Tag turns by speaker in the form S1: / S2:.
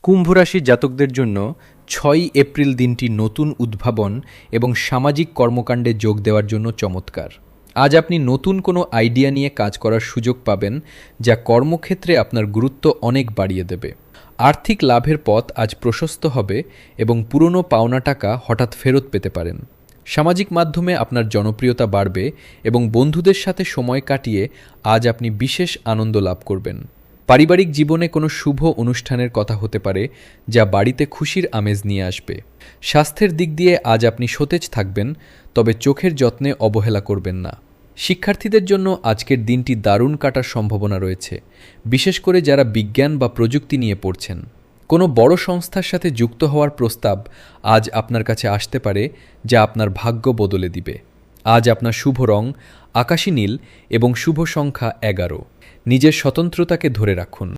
S1: কুম্ভ রাশি জাতকদের জন্য ৬ এপ্রিল দিনটি নতুন উদ্ভাবন এবং সামাজিক কর্মকাণ্ডে যোগ দেওয়ার জন্য চমৎকার। আজ আপনি নতুন কোনো আইডিয়া নিয়ে কাজ করার সুযোগ পাবেন, যা কর্মক্ষেত্রে আপনার গুরুত্ব অনেক বাড়িয়ে দেবে। আর্থিক লাভের পথ আজ প্রশস্ত হবে এবং পুরনো পাওনা টাকা হঠাৎ ফেরত পেতে পারেন। সামাজিক মাধ্যমে আপনার জনপ্রিয়তা বাড়বে এবং বন্ধুদের সাথে সময় কাটিয়ে আজ আপনি বিশেষ আনন্দ লাভ করবেন। পারিবারিক জীবনে কোনো শুভ অনুষ্ঠানের কথা হতে পারে, যা বাড়িতে খুশির আমেজ নিয়ে আসবে। স্বাস্থ্যের দিক দিয়ে আজ আপনি সতেজ থাকবেন, তবে চোখের যত্নে অবহেলা করবেন না। শিক্ষার্থীদের জন্য আজকের দিনটি দারুণ কাটার সম্ভাবনা রয়েছে, বিশেষ করে যারা বিজ্ঞান বা প্রযুক্তি নিয়ে পড়ছেন। কোনো বড় সংস্থার সাথে যুক্ত হওয়ার প্রস্তাব আজ আপনার কাছে আসতে পারে, যা আপনার ভাগ্য বদলে দিবে। আজ আপনার শুভ রং আকাশী নীল এবং শুভ সংখ্যা 11। নিজের স্বতন্ত্রতাকে ধরে রাখুন।